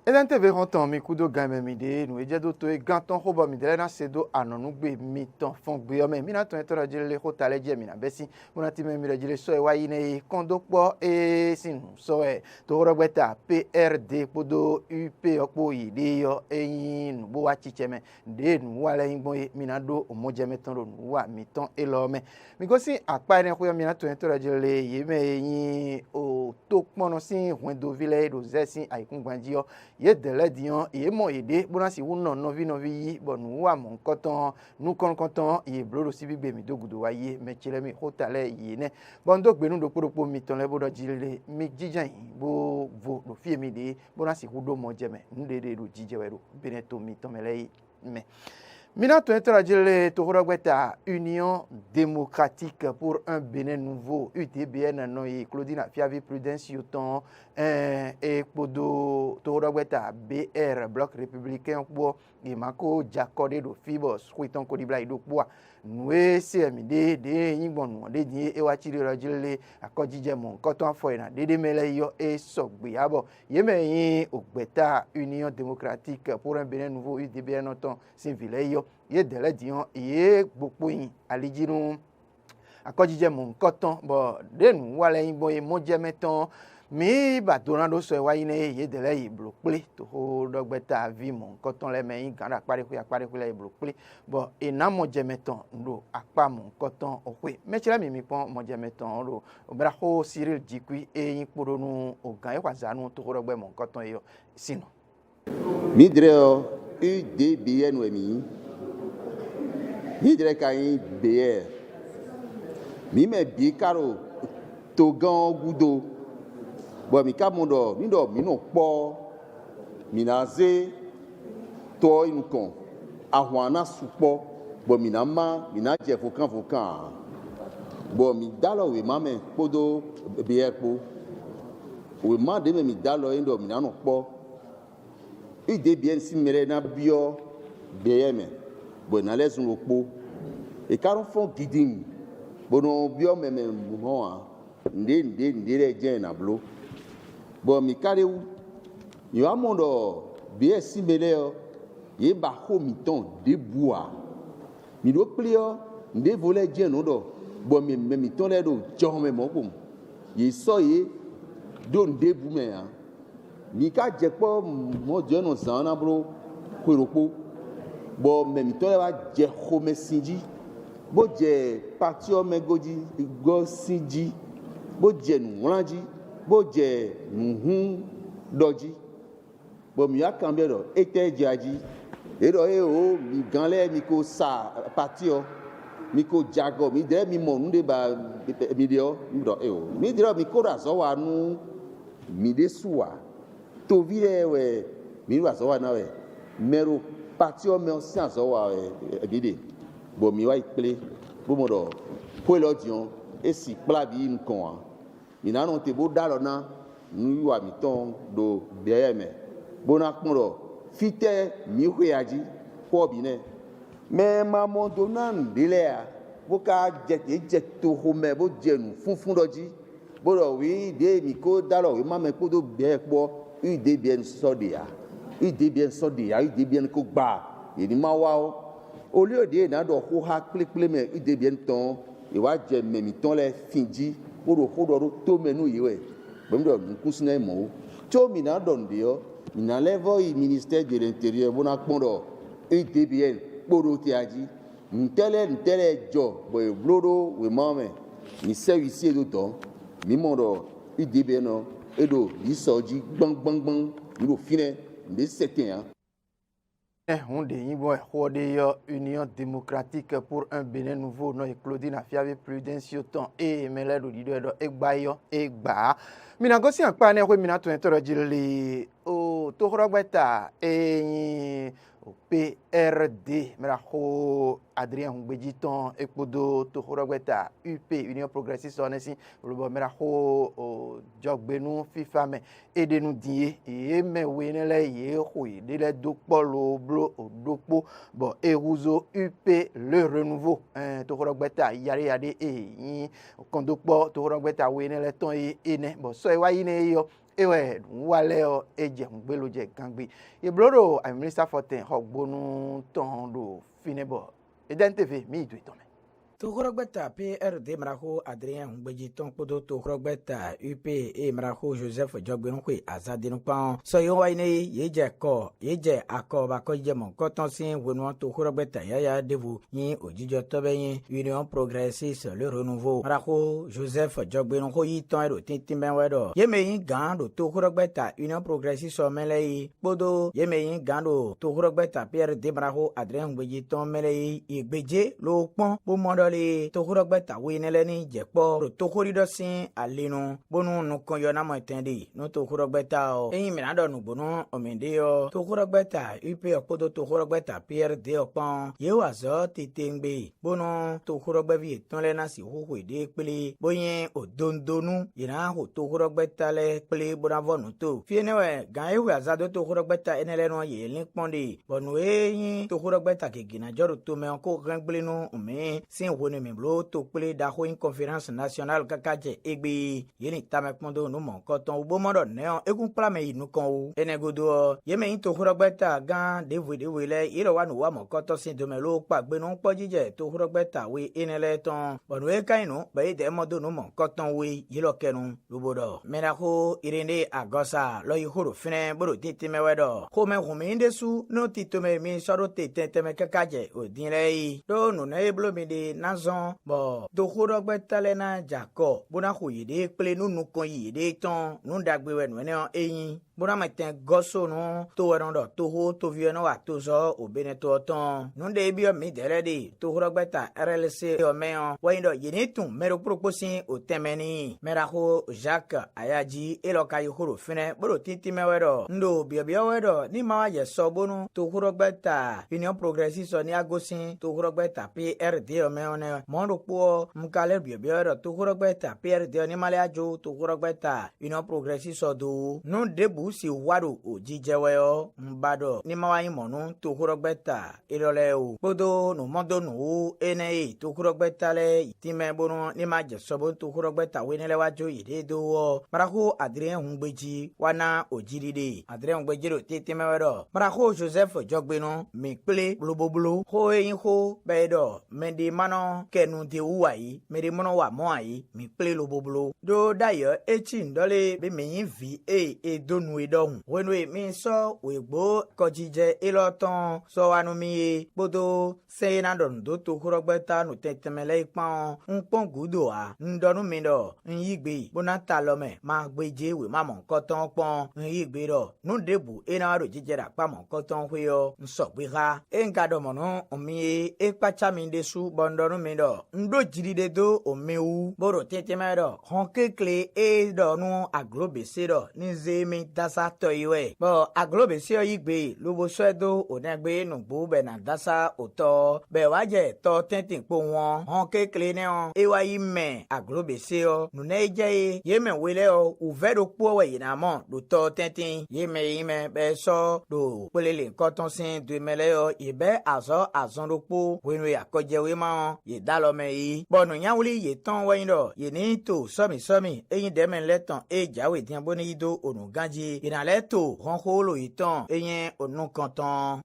Edante ve ronton mi kudo game mi de nu eje do to e ganton ho ba mi de na sedo anonu gbe mi ton fon gbe o me mi na ton to rajile le ho tale je mi na besi mo na ti me mi rajile so e wa yi ne kondo po e sinu so e to ro gbeta PRD podo UP opo yi de yo eyin nu bo wa chiche me de nu wa le yin gbon mi na do omoje me ton ro nu wa mi ton e lo me mi go si apa ere ko mi na ton to rajile ye me yin o to pono si hwen do vile do zesin aikun gbanji yo ye dele dion ye mo ide bona si wuno novi yi bonu wa mon koton nu konton ye bloro si bigbe mi dogudo wa ye me chile mi hotale ye ne bondo gbenu do podopo mi ton le bodo jile mi jijan yi bo vo do fie mi de bona si hudo mo jeme ndede do jije wero beneto mi ton mele me Mina to interagile to Rogbeta Union démocratique pour un Bénin nouveau UTBN no y Claudine Fiavi Prudence Yoton et podo to Rogbeta BR Bloc républicain pour et Mako Jacode do Fibos Huiton Kodibla do Bois Noé CMD de Yingbon de Di e Wachiri Rajile akojije mon koton foina de mele yo e sogbi abo yeme yin Ogbeta Union démocratique pour un Bénin nouveau UTBN noton sinvile yo ye dele dion ye gbogbo yin alijinu akojije mon koton bo de nu wale yin bo ye moje meton mi ba donado so wa yin ye dele yi blokple to ho dogbeta vi mon koton le meyin kan apare ku le blokple bo ina moje meton ndo apa mon koton okwe mechira mi pon moje meton ro obra ho Cyril Djikwi e yin poronu ogan e kwazanu to ho dogbe mon koton yo sino mi dire UDBN wemi mi dire kayin BR mi me bi karo to gan gudo bo mi ka mondo mi no po mi na ze to inukon ahwana supo bo mi na je fokan bo mi dalo we mame podo BR po we ma de mi dalo indo mi na no po UDBN si mere na bio BM bo na lesun opo e karon fon gidin bo no bio meme mo a nde re je na blo bo mi kare wu yo amondo BS si mere o ye ba ho mi ton de bua mi do plio nde vole je no do bo mi ton le do jo me mo ko ye so ye do nde bu me a mi ka je po mo je no san na bro ko ropo bo mi to wa je ho me sinji bo je parti o me goji go sinji bo je nu ranji bo je nu doji bo mi akambe do ete jaji e do e o mi ganle mi ko sa parti o mi ko jago mi de mi mo nde ba mi de o mi do e o mi de mi ko razo wa nu mi de suwa to vire we mi wa so wa na we mero parti o me o si azo wa gide bo mi wa iple bo mo do ko lo dion e si pla bi nkan a mi na no te bo da lo na nu wa mi ton do BM bo na pon do fite mi hwe aji ko bi ne me ma mo do na ndile a bo ka je to ho me bo je nu funfun doji bo do wi de mi ko da lo wi ma me ko do be po UDBN sodia UDBN ko gba eni ma wa o oli ode na do ho ha kple me UDBN ton e wa je me mi ton le finji o do ho do to menu yiwe bem do nkusina mo cho mi na do ndio mi na level i ministère de l'intérieur bona kpondo UDBN kporo ti aji ntele jo boy blodo we mame mi service e do ton mi mo do UDBN no edo isoji gbang iro fine nde setin on de yimbo ho de yo Union démocratique pour un Bénin nouveau no Claudine Afiavi Prudence Yoton e mele do dido do egba yo egba mina go si anpa ne ho mina to entoro jile o to Rogbeta e o PRD mera ho Adrien Hungbeji ton ekpodo to horogbeta UP Union Progressiste onesi olobo mera ho jogbenu FIFA me edenu die e mewe nele ye ho ide le dokpolo blo odokpo bo eruzo UP le renouveau to horogbeta yare yade yin kondokpo to horogbeta we nele ton ene bo so e wa yine yo ewe wale o eje ngbelo je gangbe e bloro I minister for ten hogbonu ton do finebo edentv mi du itome Tohorogbeta PRD mraho Adrien Hungbeji ton podo tohorogbeta UP e mraho Joseph Jogbenukwe azadinu pan so yo waine yeje ako ba ko je mon koton sin wonu tohorogbeta yaya devu yin ojijo tobe yin Union Progressiste le renouveau mraho Joseph Jogbenukwe yi ton ero tintin wedo yeme yin gan do tohorogbeta Union Progressiste so mele yi podo yeme yin gan do tohorogbeta PRD mraho Adrien Hungbeji ton mele yi igbeje lo pon bo modo le tohorogbeta we nele ni jepo ro tohorido sin alenu bonu nukon yo na mo tende no tohorogbeta o eyin mi na do nugbonu omende o tohorogbeta UP opodo tohorogbeta PRD opon ye wa zo titengbe bonu tohorogbevi tonle na si hoho ede pele boyin odondonu ina ho tohorogbeta le pele bonavonu to fienewe gan ewe azado tohorogbeta enele no ye linponde bonu eyin tohorogbeta kegina joro to me ko gangblenu ome sin woni mi blo to pele da ho in conférence nationale kakaje egbe yeni tamekmondo no mon koton ubo modo neon egun plame inu kon o enegodo yeme yin tohorogbeta gan dewe le iro wa no wa mon koton sin do me lo pagbe no po jije tohorogbeta we enele ton bonu e kainu be de modo no mon koton we yilo kenu lubodo mena ho irende agosa lo yihoro fine boro titi mewedo ho me ndesu no titome mi soro tete me kakaje odinle do no na eblo mi de nazon bo tohorogbeta le na jako bona ho yide pele nunu kon yide ton nu dagbe we no eyin bona matin goso no to werondo to ho to vie no atozo obene to ton nu de bi o mi dere de tohorogbeta RLC o meon windo yinitun mero proposin o temeni meraho Jacques Ayaji eloka yihoro fine boro titi mewero ndo biobio wedo ni ma ye sobonu tohorogbeta Union Progressiste ni agosin tohorogbeta PRD o meon mondo po mkale biobio tohorogbeta PRD ni male ajo tohorogbeta Union Progressiste do nu debu si wado ojijewe o mbado ni ma yin monu tohorogbeta irole o podo no mondo no ene tohorogbeta le itime bonu ni ma je sobonu tohorogbeta wenele wajo yide do o maraho Adrien Hungbeji wana ojiride Adrien Hungbeji ro tete mewero maraho Joseph Jogbenu mi pele bloboblo ho yin ho bedo mendi mano kenu de uwai meri mono wa mo ai mi pele loboblo do dayo echi ndole be mi yin vi e donu edon wenwe mi so wegbo kojije iloton so wanu mi bodo se na don do tohorogbeta no tetemele ipon npon gudo a ndonu mi do nyigbe bonata lome ma gbeje we ma mon koton pon nyigbe do nu debu ina ro jijera pa mon koton hweyo nso gbe ha engado mono omi e pacha mi desu bondonu mi do ndo jiride do omewu boro teteme do honkekle e do nu aglobese do nize mi dasa toyiwe bo aglobese yigbe lobo swedo onegbe nugbo be na dasa oto be waje to tentin po won honkekle ne on e wa yime aglobese o nu ne je yeme wele o uvedo po we ina mo do to tentin yime be so do pelele koton sin do mele o ibe azon do po wenwe akoje we ma ye dalome yi bonu yanwuli ye ton we ndo ye ni to somi eyin demen leton e jawe dian boni ido onu ganji ina leto honholo iton eyin onu kanton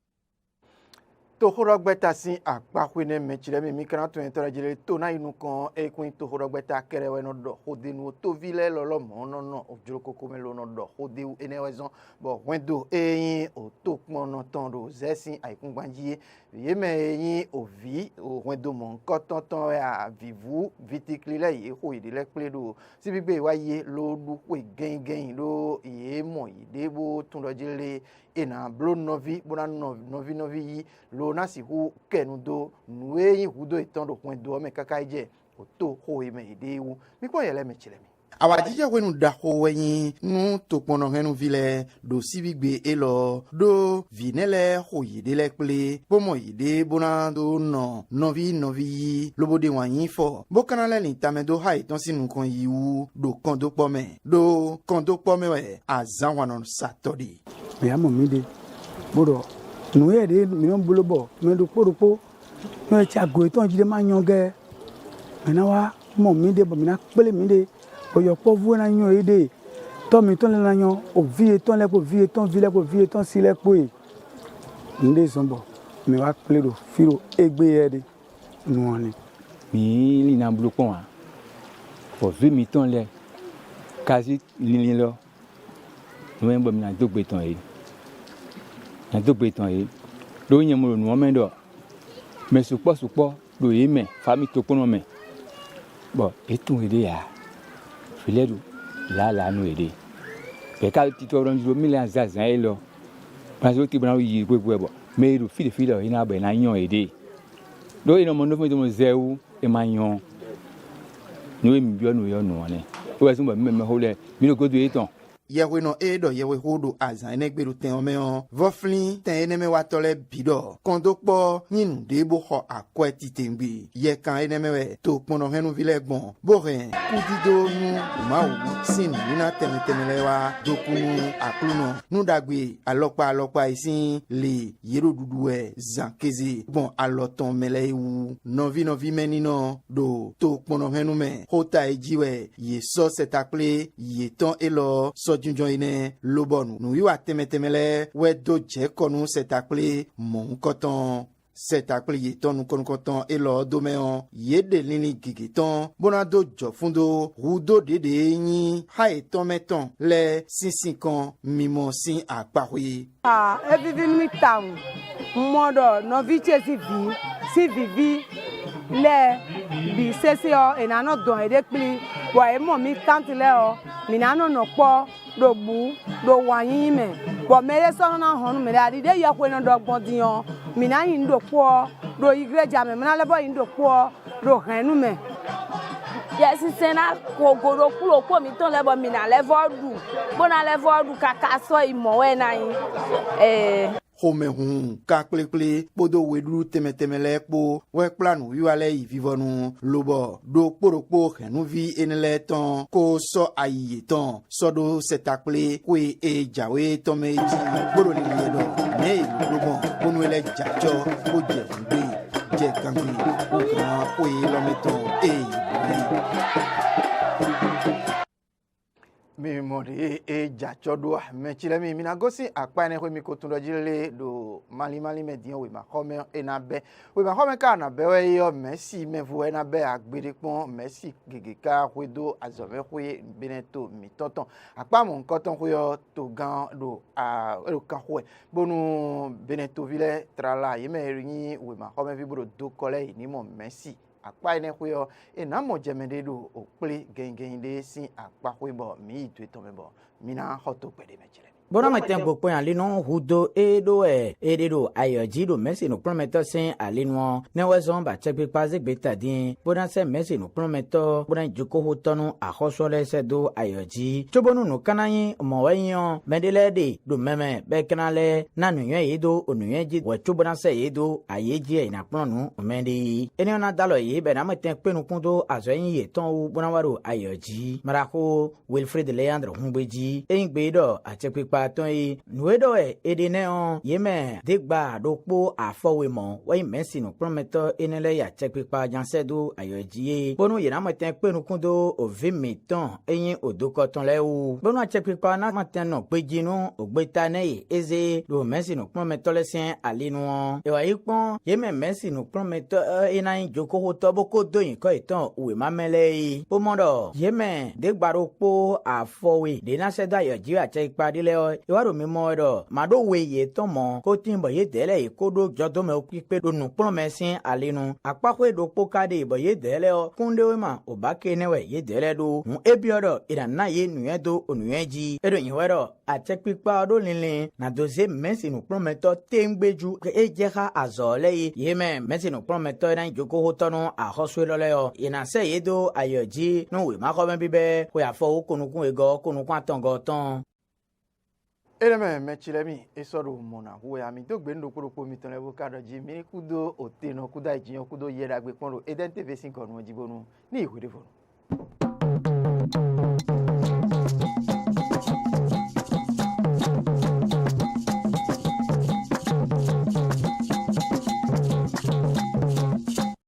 tohorogbeta sin akpahwene mechire mi kana to entora jire to na inu kan ekun tohorogbeta kerewe no do hodenu to vile lolomo no ojurokoko melo no do hodeu enewezon bo wendo eyin o to pon no ton do zesin aikun gbanjiye yeme eyin ovi o wendo mon kotonton a vivu viticlile ye ho idile pledo si bigbe waye lo lu pe gen lo ye mo idebo tun do jire ena blo novi bona novi yi lo na si hu kenudo nueyin hudo itondo kwendo me kakaije oto ho ime idewu mi ko yele me chilemi awajija wenu daho wenyi nu tokpono henu vile do sibigbe elo do vinele hoyidele kple pomo yide bona do no novi lobode wanyi fo bokanale ni tamedo ha iton sinu kon yiwu do kondo pome we azan wanon satodi me amo mide bodo nu ye de mi non bulobo me do porupo no cha go iton jide ma yonge me na wa mo mide bo mi na pele mide oyo povu na yan ede to mi ton le na yan o vie ton le ko vie ton vile ko vie ton sile po e nde sombo mi wa pledo firo egbe ede nu oni mi li na bulu pon for 20 mi ton le quasi li lo no en bo mi na dogbe ton e lo yen mo nu o me do me supo do yi me fa mi to pono me bo etun ede ya filedu la no ede pe ka ti to ron jo million zazan e lo pa so ti bra yi gbegbo e bo me ru file ina be na yan ede do ina mo no fun to mo zewu e ma yan no e mi bi onu yo nu ne o we so mo me ho le mi no go do eton yewe no edo yewe hodo azan enegberu ten omeon voflin ten eneme watole bido kondokpo nyinu debo ho akweti tengbi ye kan eneme we to pono henu vilegbon boren kudido nu mawu sin nina temetelewa dokunu akluno nu dagbe alopa isin le yero duduwe zankeze bon aloton melewu novi menino do to pono henu me hota ejiwe ye so setakle ye ton elo so junjon ine lobonu nu yiwa temetemele we do je konu setakle mon koton setakle ye tonu koton elo domeon ye de lini gigiton bona do jofundo rudo dede yin ha eton meton le sinsin mimo sin akpawi evivin mi town modo no viche si vivi le bi sesio enano don ede pli wa emo mi tantile o mi nano no po do bu do wanyin me bo mere so na honu mere adide yakwe no do gbodiyan mi na yin do po do igreja me na lebo yin do po do hanu me yes sena kogoro kulo ko mi ton lebo mi na levo du bona levo du kaka so imo we na yin home hun ka kple podo wedru temetemele po we planu yiwale vivonu lobo do kporokpo henu vi enele ton ko so ayi ton so do setakple kwe e jawe to meji gboro ni yedo me lobo onu ele jajo ko je kangbi o kan ko e lo meton mi mori e jachodo mechile mi na gosi akpane ko mi ko tun dojile do mali median we ma home enabe we ma home ka na be we yo merci me vo enabe agbere pon merci gegeka wedo azove we beneto mi tonton akpa mo nkan ton ko yo to gan do a ero kan ko bonu beneto vile trala ye me rin we ma home vi bro do kole ni mo merci akpa ene kuyo ena mo jemede do okple gengende sin akpa kuibo mi itu tomebo mina hoto pede mechele bona matin gbogbo alinu hudo edo edo ayoji do mesi no prometo sin alinu ne wezon ba chepe paze gbeta din bona se mesi no prometo bona joko hotonu ahosole se do ayoji chobonu no kanayin moweyan medelede do meme be kanale nanu yen edo onuyen ji we chobona se edo ayeji ina planu omende eni ona dalo yi be na matin penu kundo azoyin ye ton u bona waro ayoji marako Wilfred Leandre Humbeji engbedo a chepe ton yi nuedo edeneo yeme degba dokpo afowemo we mensi no prometo enele ya chepipa jansedo ayoji bonu yena matin penu kundo o 20 meton eyin odokoton lewu bonu a chepipa na matin no pejinu ogbeta ne eze do mensi no prometo lesen alinu e wa ipon yeme mensi no prometo enayin joko hoto boko doyin ko itan uwe mamele pomodo yeme degba dokpo afowe de na sedo ayoji a chepipa dile yo iwaro mi mo do ma do we ye ton mo ko tin bo ye dele e ko do jodo me pipe do nu pon me sin alenu apako do pokade bo ye dele o kunde we ma o ba ke ne we ye dele do mu ebiodo ira na ye nu ye do onu ye ji edo yin wero ate pipa do linlin na doze mesi nu pon me to tengbeju ke e je ha azole ye me mesi nu pon me to na joko hotonu a hoswe lole yo ina se ye do ayoji nu we ma ko ben bibe we afo kunukun ego kunukun atongo ton Eleme mechilemi esoro mona huwe ami to gbe ndokoropo mi ton lewo kado ji mi kudo oteno kuda ijiyan kudo yera gbe ponro eden tv sin korun ojibonu ni iwede fonu.